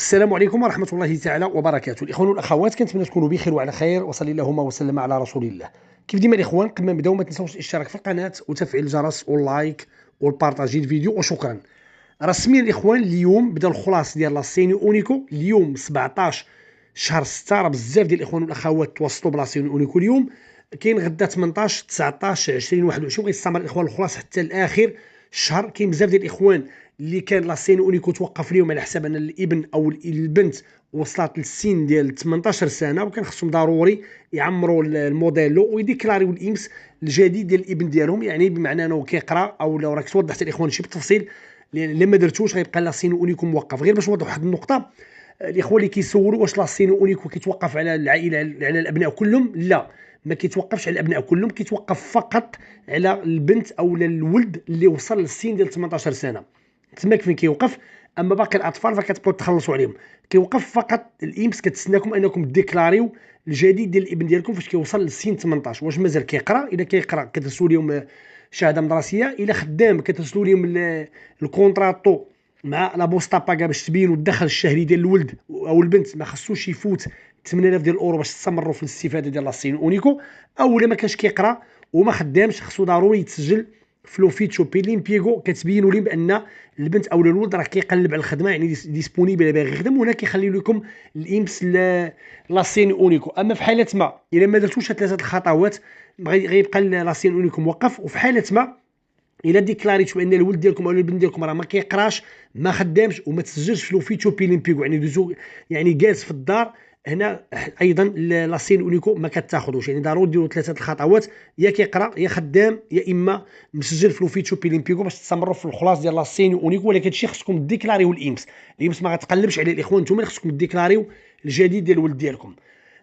السلام عليكم ورحمة الله تعالى وبركاته. الإخوان والأخوات، كنتمنى تكونوا بخير وعلى خير، وصلي اللهم وسلم على رسول الله. كيف ديما الإخوان، قبل ما نبداو ما تنساوش الاشتراك في القناة وتفعيل الجرس واللايك والبارطاجي الفيديو، وشكرا. رسميا الإخوان اليوم بدا الخلاص ديال لاسيني اونيكو. اليوم 17 شهر 6، راه بزاف ديال الإخوان والأخوات توصلوا بلاسيني اونيكو اليوم. كاين غدا 18 19 20 21، غيستمر الإخوان الخلاص حتى الآخر الشهر. كاين بزاف ديال الإخوان اللي كان لاسيني اونيكو توقف ليهم على حساب ان الابن او البنت وصلت للسن ديال 18 سنه، وكان خصهم ضروري يعمروا الموديلو ويديكلاريو الامس الجديد ديال الابن ديالهم، يعني بمعنى انه كيقرا. او لو راك توضحت الاخوان شي بالتفصيل، لان ما درتوش غيبقى لاسيني اونيكو موقف. غير باش نوضح واحد النقطه، الاخوان اللي كيسولوا واش لاسيني اونيكو كيتوقف على العائله، على الابناء كلهم؟ لا، ما كيتوقفش على الابناء كلهم، كيتوقف فقط على البنت او الولد اللي وصل للسن ديال 18 سنه. تماك فين كيوقف. اما باقي الاطفال فكتبقاو تخلصوا عليهم. كيوقف فقط الامس. كتسناكم انكم ديكلاريو الجديد ديال الابن ديالكم فاش كيوصل للسن 18. واش مازال كيقرا؟ اذا كيقرا كترسلوا لهم شهاده مدرسيه. الا خدام كترسلوا لهم الكونطراتو مع لا بوسطا باكا باش تبينوا الدخل الشهري ديال الولد او البنت. ما خصوش يفوت 8000 ديال الاورو باش تستمروا في الاستفاده ديال لاسين اونيكو. او الا ما كانش كيقرا وما خدامش، خصو ضروري يتسجل في لوفيتشو بيليمبيغو، كتبينوا لهم بان البنت او الولد راه كيقلب على الخدمه، يعني ديسبونيبل باغي يخدم. وهنا كيخلي لكم الامس لاسين اونيكو. اما في حاله ما الا ما درتوش هاد ثلاثه الخطوات غيبقى لاسين اونيكو موقف. وفي حاله ما الا ديكلاريتو بان الولد ديالكم او البنت ديالكم راه ما كيقراش، ما خدامش، وما تسجلش في لوفيتشو بيليمبيغو، يعني دوزو يعني جالس في الدار، هنا ايضا لاسين اونيكو ما كتاخذوش. يعني ضروري ديروا ثلاثه الخطوات: يا كيقرا، يا خدام، يا اما مسجل في لوفيتشو بيليمبيغو باش تستمروا في الخلاص ديال لاسين اونيكو. ولكن هادشي خصكم ديكلاريو الامس ما غتقلبش عليه الاخوان. نتوما اللي خصكم ديكلاريو الجديد ديال الولد ديالكم.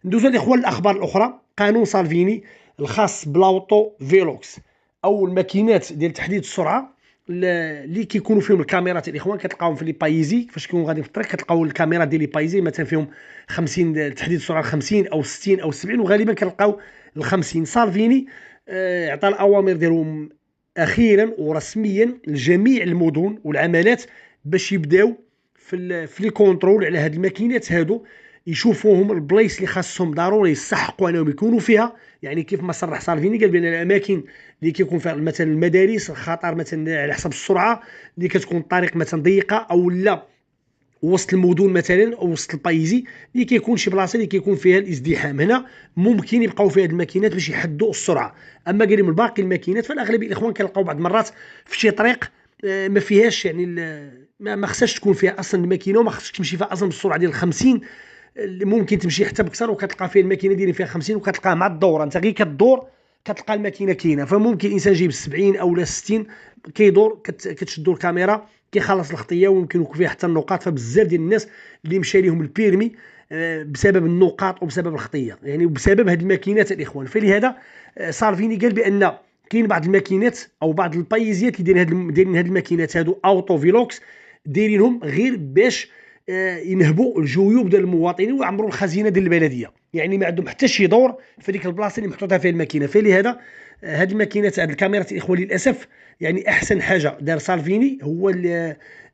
ندوزو الاخوان الاخبار الاخرى. قانون سالفيني الخاص بلاوطو فيلوكس او الماكينات ديال تحديد السرعه اللي كيكونوا فيهم الكاميرات. الاخوان كتلقاوهم في لي بايزي، فاش كيكونوا غادي في الطريق كتلقاو الكاميرات ديال لي بايزي مثلا فيهم 50 تحديد السرعه 50 او 60 او 70، وغالبا كنلقاو ال 50. سالفيني عطى الاوامر ديالهم اخيرا ورسميا لجميع المدن والعمالات باش يبداو في لي كونترول على هاد الماكينات هادو، يشوفوهم البلايص اللي خاصهم ضروري يستحقوا انهم يكونوا فيها. يعني كيف ما صرح سالفيني، قال بان الاماكن اللي كيكون فيها مثلا المدارس الخطر مثلا على حسب السرعه، اللي كتكون الطريق مثلا ضيقه، او لا وسط المدن مثلا او وسط البايزي اللي كيكون شي بلاصه اللي كيكون فيها الازدحام، هنا ممكن يبقاو فيها هاد الماكينات باش يحدوا السرعه. اما قال من باقي الماكينات فالاغلبيه الاخوان كنلقاو بعض المرات في شي طريق ما فيهاش، يعني ما خصهاش تكون فيها اصلا الماكينه، وما خصك تمشي فيها اصلا بالسرعه ديال 50. ممكن تمشي حتى بكثر وكتلقى فيها الماكينه دايرين فيها 50، وكتلقاها مع الدوره انت غير كدور كتلقى الماكينه كاينه. فممكن الانسان يجيب 70 او لا 60 كيدور، كتشدوا الكاميرا كيخلص الخطيه، ويمكن يكون فيها حتى النقاط. فبزاف ديال الناس اللي مشى لهم البيرمي بسبب النقاط وبسبب الخطيه، يعني وبسبب هذه الماكينات الاخوان. فلهذا سالفيني قال بان كاين بعض الماكينات او بعض البايزيات اللي دايرين هذه الماكينات هادو اوتو فيلوكس، دايرينهم غير باش ينهبوا الجيوب ديال المواطنين ويعمروا الخزينه ديال البلديه. يعني ما عندهم حتى شي دور في ديك البلاصه اللي محطوطه فيها الماكينه. فلهذا هذه الماكينات، هذه الكاميرات الاخوان للاسف، يعني احسن حاجه دار سالفيني هو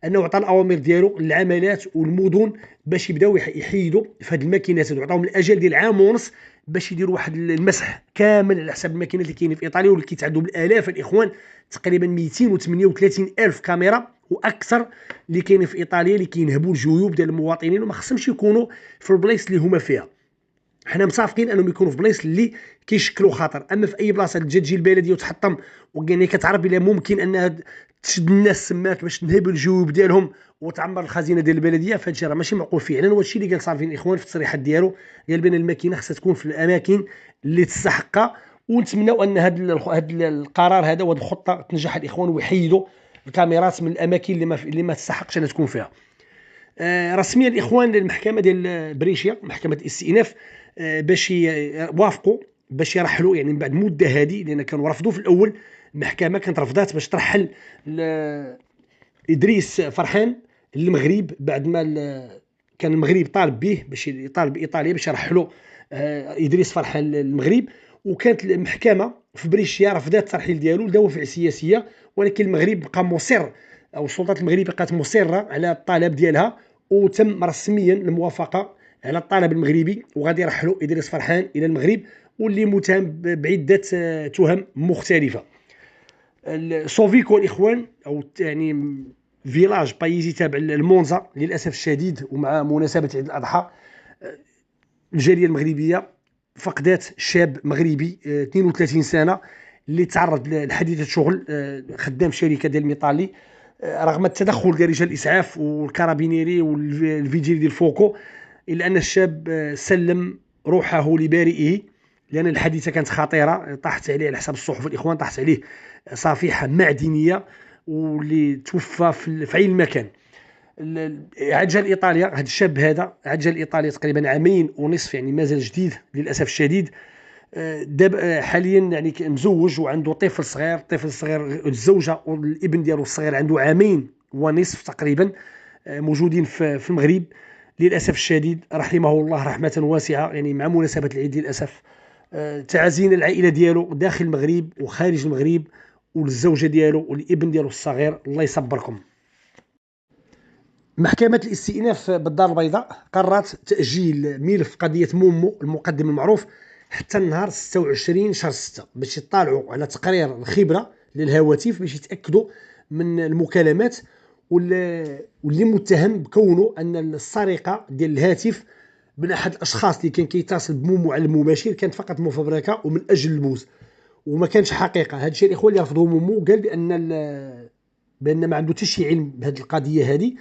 انه عطى الاوامر ديالو للعمالات والمدن باش يبداو يحيدوا في هذه الماكينات، وعطاهم الاجل ديال عام ونص باش يديروا واحد المسح كامل على حساب الماكينات اللي كاينين في ايطاليا واللي كيتعدوا بالالاف الاخوان. تقريبا 238 الف كاميرا واكثر اللي كاينين في ايطاليا، اللي كينهبوا الجيوب ديال المواطنين وما خصهمش يكونوا في البلايص اللي هما فيها. حنا متفقين انهم يكونوا في بلايص اللي كيشكلوا خطر. اما في اي بلاصه تجي البلديه وتحطم، ويعني كتعرف بلا ممكن انها تشد الناس سماك باش تنهب الجيوب ديالهم وتعمر الخزينه ديال البلديه، فهاد الشيء راه ماشي معقول فعلا. وهادشي اللي قال صافي الاخوان في التصريحات ديالو، قال بان الماكينه خصها تكون في الاماكن اللي تستحقها. ونتمنوا ان هذا القرار هذا وهذه الخطه تنجح الاخوان، ويحيدوا الكاميرات من الاماكن اللي ما تستحقش انها تكون فيها. رسميا الاخوان المحكمه ديال بريشيا، محكمه الاستئناف، باش وافقوا باش يرحلوا، يعني من بعد مده هذه، لان كانوا رفضوا في الاول. المحكمه كانت رفضات باش ترحل ادريس فرحان للمغرب بعد ما كان المغرب طالب به باش يطالب ايطاليا باش يرحلوا ادريس فرحان للمغرب. وكانت المحكمه في بريشيا رفضت الترحيل ديالو لدوافع سياسيه، ولكن المغرب بقى مصر، او السلطات المغربيه بقات مصره على الطلب ديالها، وتم رسميا الموافقه على الطلب المغربي، وغادي يرحلوا ادريس فرحان الى المغرب، واللي متهم بعده تهم مختلفه. سوفيكو الاخوان، او يعني فيلاج بايزي تابع للمونزا للاسف الشديد، ومع مناسبه عيد الاضحى الجاليه المغربيه فقدات شاب مغربي 32 سنه اللي تعرض لحادثه شغل، خدام شركه ديال الميطالي. رغم التدخل ديال رجال الاسعاف والكارابينيري والفيجيل ديال فوكو، الا ان الشاب سلم روحه لبارئه، لان الحادثه كانت خطيره. طاحت عليه على حسب الصحف الاخوان، طاحت عليه صفيحه معدنيه واللي توفى في عين المكان. عاد جا لايطاليا هذا الشاب، هذا عاد جا لايطاليا تقريبا عامين ونصف، يعني مازال جديد للاسف الشديد. دابا حاليا يعني مزوج وعنده طفل صغير. الطفل الصغير، الزوجه والابن ديالو الصغير عنده عامين ونصف تقريبا، موجودين في المغرب للاسف الشديد. رحمه الله رحمه واسعه. يعني مع مناسبه العيد للاسف تعازينا العائله ديالو داخل المغرب وخارج المغرب، والزوجه ديالو والابن ديالو الصغير، الله يصبركم. محكمة الاستئناف بالدار البيضاء قررت تأجيل ملف قضية مومو المقدم المعروف حتى النهار 26 شهر 6 باش يطالعوا على تقرير الخبرة للهواتف، باش يتأكدوا من المكالمات واللي متهم بكونه أن السرقة ديال الهاتف من أحد الأشخاص اللي كان كيتصل بمومو على المباشر كانت فقط مفبركة ومن أجل البوز، وما كانش حقيقة. هذا الشيء الإخوان اللي رفضوه مومو، قال بأن ما عنده حتى شي علم بهذه القضية هذه.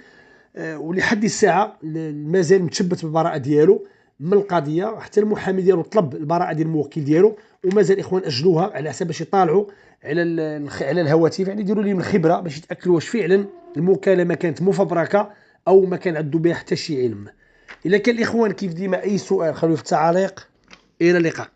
ولحد الساعه مازال متشبت بالبراءه ديالو من القضيه، حتى المحامي ديالو طلب البراءه ديال الموكل ديالو، ومازال اخوان اجلوها على حسب باش يطالعوا على الهواتف، يعني يديروا لهم الخبره باش يتاكدوا واش فعلا المكالمه كانت مفبركه او ما كان عنده بها حتى شي علم. الا كان الاخوان كيف ديما اي سؤال خلوه في التعاليق. الى اللقاء.